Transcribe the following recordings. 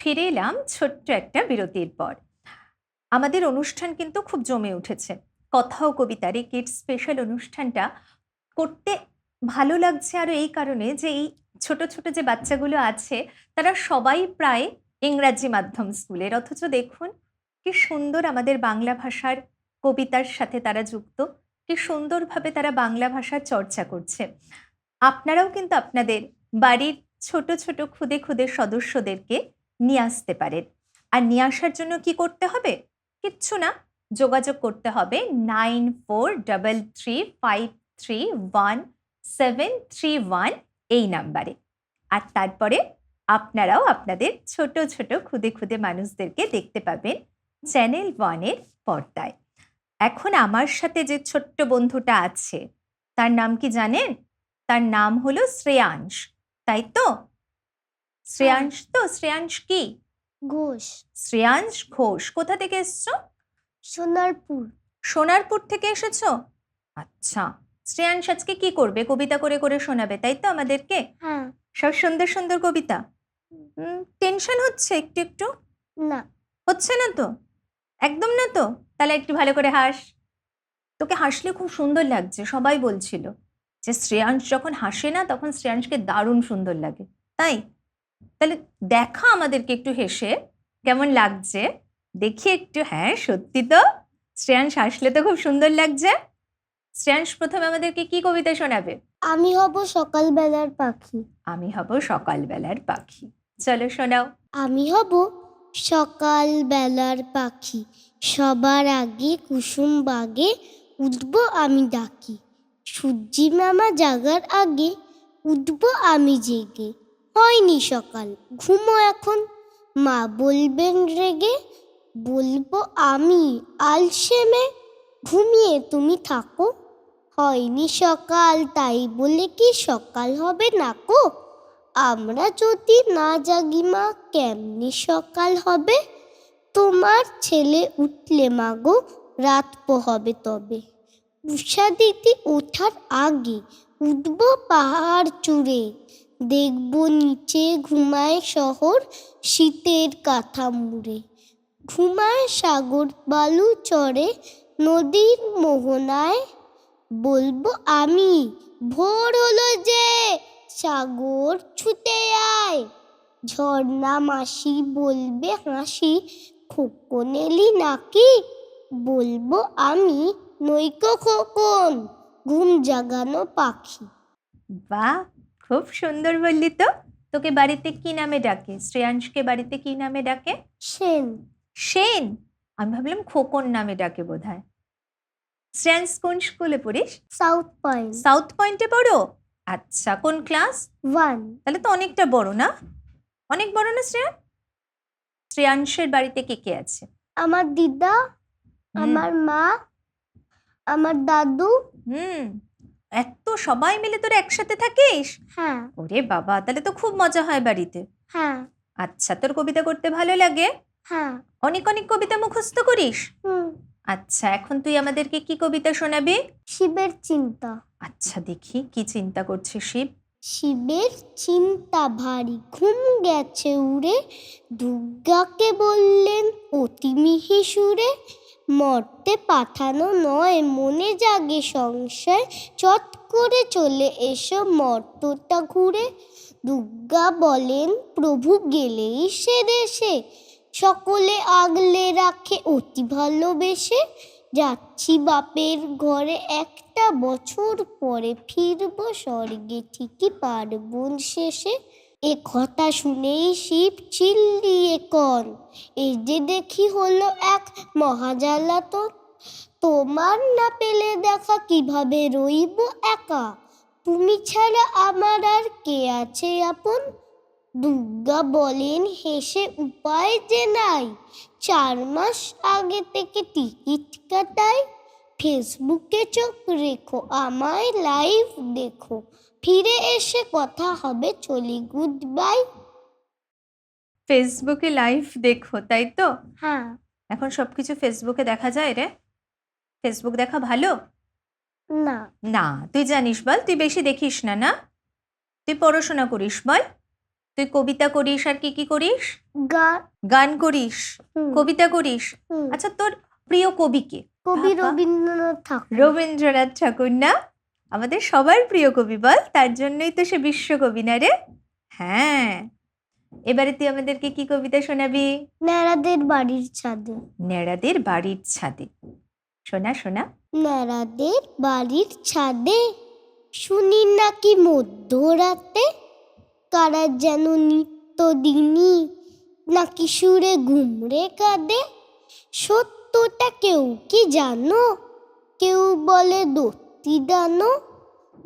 ফিরে এলাম ছোট্ট একটা বিরতির পর। আমাদের অনুষ্ঠান কিন্তু খুব জমে উঠেছে। কথা ও কবিতার এই কিডস স্পেশাল অনুষ্ঠানটা করতে ভালো লাগছে আরো এই কারণে যে এই ছোট, ছোট যে বাচ্চাগুলো আছে তারা সবাই প্রায় ইংরাজি মাধ্যম স্কুলের। অথচ দেখুন কি সুন্দর আমাদের বাংলা ভাষার কবিতার সাথে তারা যুক্ত। কি সুন্দরভাবে তারা বাংলা ভাষার চর্চা করছে। আপনারাও কিন্তু আপনাদের বাড়ির ছোট, ছোট খুদে, খুদে সদস্যদেরকে নিয়ে আসতে পারেন। আর নিয়ে আসার জন্য কি করতে হবে? কিচ্ছু না। যোগাযোগ করতে হবে 9433531731 এই নাম্বারে। আর তারপরে আপনারাও আপনাদের ছোট, ছোট খুদে, খুদে মানুষদেরকে দেখতে পাবেন চ্যানেল 1 এর পর্দায়। এখন আমার সাথে যে ছোট্ট বন্ধুটা আছে তার নাম কি জানেন? তার নাম হলো শ্রেয়াংশ, তাই তো? শ্রেয়াংশ তো? শ্রেয়াংশ কি? ঘোষ। শ্রেয়াংশ ঘোষ। কোথা থেকে এসছো? সোনারপুর। সোনারপুর থেকে এসেছো? আচ্ছা, শ্রেয়াংশ আজকে কি করবে? কবিতা করে করে শোনাবে, তাই তো আমাদেরকে? হ্যাঁ। সব সুন্দর সুন্দর কবিতা। টেনশন হচ্ছে একটু একটু? না। হচ্ছে না তো? একদম না তো? তাহলে একটু ভালো করে হাস। তোকে হাসলে খুব সুন্দর লাগছে, সবাই বলছিল যে শ্রেয়াংশ যখন হাসে না তখন শ্রেয়াংশকে দারুণ সুন্দর লাগে, তাই? তাহলে দেখা আমাদেরকে একটু হেসে কেমন লাগছে দেখি একটু। হ্যাঁ সত্যি তো, শ্রেয়াংশ হাসলে তো খুব সুন্দর লাগছে। শ্রেয়াংশ প্রথমে আমাদেরকে কি কবিতা শোনাবে? আমি হব সকালবেলার পাখি। আমি হব সকালবেলার পাখি। চলো শোনাও। আমি হব সকালবেলার পাখি, সবার আগে কুসুম বাগে উঠবো আমি ডাকি। সূর্যি মামা জাগার আগে উঠবো আমি জেগে। হয়নি সকাল, ঘুমো এখন, মা বলবেন রেগে। বলবো আমি আলসেমে, ঘুমিয়ে তুমি থাকো। হয়নি সকাল, তাই বলে কি সকাল হবে না কো? আমরা যদি না জাগি মা, কেমনি সকাল হবে? তোমার ছেলে উঠলে মাগো, রাত পোহাবে তবে। উষা দিদি ওঠার আগে উঠবো পাহাড় চূড়ে। দেখবো নিচে ঘুমায় শহর শীতের কাঁথা মুড়ে। ঘুমায় সাগর বালু চড়ে নদীর মোহনায়। বলবো আমি, ভোর হলো যে, সাগর ছুটে আয়। ঝর্ণা মাসি বলবে হাসি, খোকন এলি নাকি? বলবো আমি, নইকো খোকন, ঘুম জাগানো পাখি। বাহ, খুব সুন্দর বললি তো। তোকে বাড়িতে কি নামে ডাকে? শ্রেয়াংশকে বাড়িতে কি নামে ডাকে? সেন। সেন? আমি ভাবলাম খোকন নামে ডাকে বোধহয়। শ্রেয়াংশ কোন স্কুলে পড়িস? South point. সাউথ পয়েন্টে পড়ো? আচ্ছা, কোন ক্লাস? 1। তাহলে তো অনেকটা বড় না? অনেক বড় না শ্রেয়াংশ? শ্রেয়াংশের বাড়িতে কে কে আছে? আমার দিদা, আমার মা, আমার দাদু। এত সবাই মিলে তোরা একসাথে থাকিস? হ্যাঁ। ওরে বাবা, তাহলে তো খুব মজা হয় বাড়িতে। হ্যাঁ। আচ্ছা, তোর কবিতা করতে ভালো লাগে? হ্যাঁ। অনেক অনেক কবিতা মুখস্থ করিস? আচ্ছা, এখন তুই আমাদেরকে কি কবিতা শোনাবি? শিবের চিন্তা। আচ্ছা, দেখি কি চিন্তা করছে শিব। শিবের চিন্তা ভারী, ঘুম গেছে উড়ে। দুর্গাকে বললেন অতি মিহি সুরে, মর্তে পাঠানো নয় মনে জাগে সংশয়। চট করে চলে এসো মর্তটা ঘুরে। দুর্গা বলেন প্রভু গেলেই সে দেশে, সকলে আগলে রাখে অতি ভালোবেসে। যাচ্ছি বাপের ঘরে, একটা বছর পরে ফিরবো স্বর্গে ঠিকই পার্বণ শেষে। এ কথা শুনেই শিব চিল্লিয়ে কন, এই যে দেখি হলো এক মহাজ্বালাতন। তোমার না পেলে দেখা কিভাবে রইব একা, তুমি ছাড়া আমার আর কে আছে আপন? দুর্গা বলেন হেসে উপায় যে নাই, 4 মাস আগে থেকে টিকিট কাটাই। ফেসবুকে চোখ রেখো, আমায় লাইভ দেখো, ফিরে এসে কথা হবে, চলি গুড বাই। ফেসবুকে লাইভ দেখো, তাই তো? হ্যাঁ। এখন সবকিছু ফেসবুকে দেখা যায় রে? ফেসবুক দেখা ভালো না। না? তুই জানিস বল, তুই বেশি দেখিস না, না? তুই পড়াশোনা করিস বল। তুই কবিতা করিস আর কি কি করিস? গান। গান করিস, কবিতা করিস। হুম। আচ্ছা, তোর প্রিয় কবি কে? কবি বাবা। রবীন্দ্রনাথ ঠাকুর। রবীন্দ্রনাথ ঠাকুর না? আমাদের সবার প্রিয় কবি, বল, তার জন্যই তো সে বিশ্বকবি না রে? হ্যাঁ, এবারে তুই আমাদেরকে কি কবিতা শোনাবি? ন্যাড়াদের বাড়ির ছাদে। ন্যাড়াদের বাড়ির ছাদে। শোনা শোনা। ন্যাড়াদের বাড়ির ছাদে শুনি নাকি মধ্যরাতে কারা যেন নিত্যদিনই নাকি সুরে ঘুমরে কাঁদে। সত্যটা কেউ কি জানো? কেউ বলে দত্তি দানো।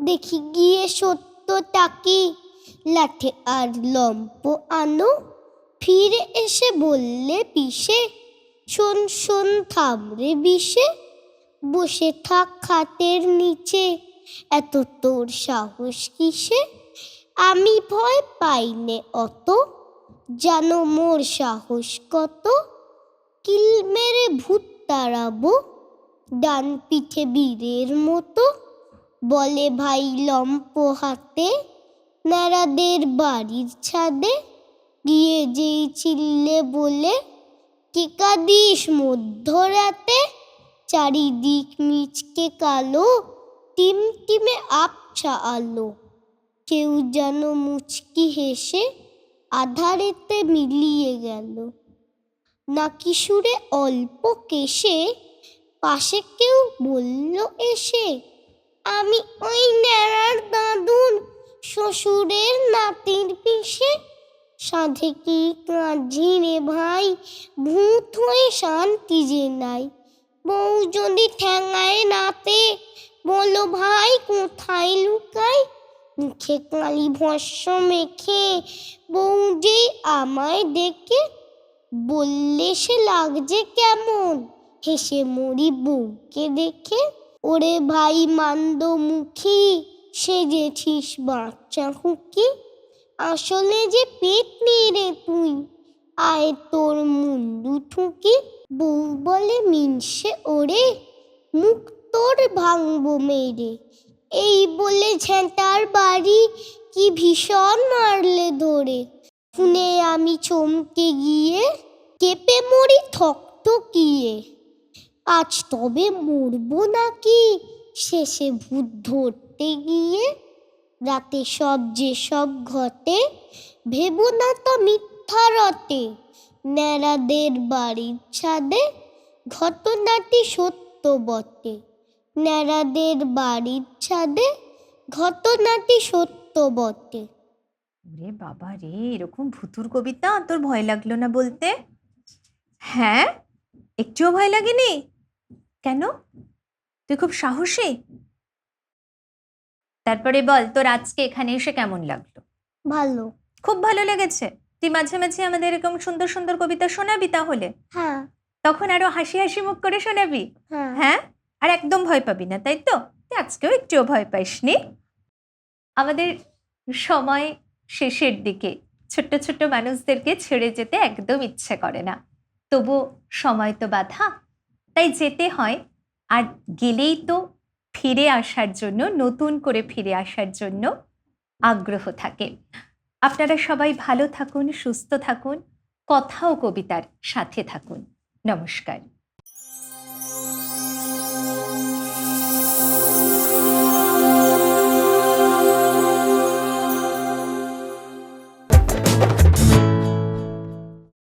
দেখি গিয়ে সত্যটা কি, লাঠে আর লম্প আনো। ফিরে এসে বললে পিসে, শোন শোন থামরে বিষে। বসে থাক খাটের নিচে, এত তোর সাহস কিসে? আমি ভয় পাই নে অত, জানো মোর সাহস কত। কিল মেরে ভূত তাড়াবো, ডান পিঠে বীরের মতো। বলে ভাই লম্প হাতে, ন্যাড়াদের বাড়ির ছাদে। গিয়ে যেই চিল্লে বলে, কে কাঁদিস মধ্যরাতে। চারিদিক মিচকে কালো, টিমটিমে আবছা আলো। কেউ যেন মুচকি হেসে আধারেতে মিলিয়ে গেল। নাকি সুরে অল্প কেশে পাশে কেউ বলল এসে, আমি ওই ন্যাড়ার দাদুর শ্বশুরের নাতির পিসে। সাধে কি কাঁদছি রে ভাই, ভূত হয়ে শান্তি যে নাই। বউ যদি ঠ্যাঙায় নাতে, বলো ভাই কোথায় লুকাই। মুখে কালি ভস্য মেখে বউ যেই আমায় দেখে, বললে সে লাগছে কেমন, হেসে মরি বউকে দেখে। ওরে ভাই মান্দ মুখী, সেজেছিস বাচ্চা খুকি। আসলে যে পেট নেড়ে তুই, আয় তোর মুন্ডু ঠুকি। বউ বলে মিনসে ওরে, মুখ তোর ভাঙবো মেরে। এই বলে ঝেঁটার বাড়ি কি ভীষণ মারলে ধরে। শুনে আমি চমকে গিয়ে কেঁপে মরি থকথকিয়ে। আজ তবে মরবো নাকি শেষে ভূত ধরতে গিয়ে। রাতে সব যে সব ঘটে, ভেবো না তা মিথ্যা রটে। ন্যাড়াদের বাড়ির ছাদে ঘটনাটি সত্য বটে। ন্যাড়াদের বাড়ির ছাদে ঘটনাটি সত্য বটে। ওরে বাবা রে, এরকম ভুতুর কবিতা তোর ভয় লাগলো না বলতে? হ্যাঁ, একটুও ভয় লাগেনি? কেন? তুই খুব সাহসী। তারপরে বল, তোর আজকে এখানে এসে কেমন লাগলো? ভালো। খুব ভালো লেগেছে? তুই মাঝে মাঝে আমাদের এরকম সুন্দর সুন্দর কবিতা শোনাবি তাহলে? হ্যাঁ। তখন আরো হাসি হাসি মুখ করে শোনাবি? হ্যাঁ। হ্যাঁ, আর একদম ভয় পাবি না, তাই তো? তুই আজকেও একটুও ভয় পাইসনি। আমাদের সময় শেষের দিকে, ছোট্ট ছোট্ট মানুষদেরকে ছেড়ে যেতে একদম ইচ্ছে করে না, তবু সময় তো বাধা, তাই যেতে হয়। আর গেলেই তো ফিরে আসার জন্য, নতুন করে ফিরে আসার জন্য আগ্রহ থাকে। আপনারা সবাই ভালো থাকুন, সুস্থ থাকুন, কথা ও কবিতার সাথে থাকুন। নমস্কার।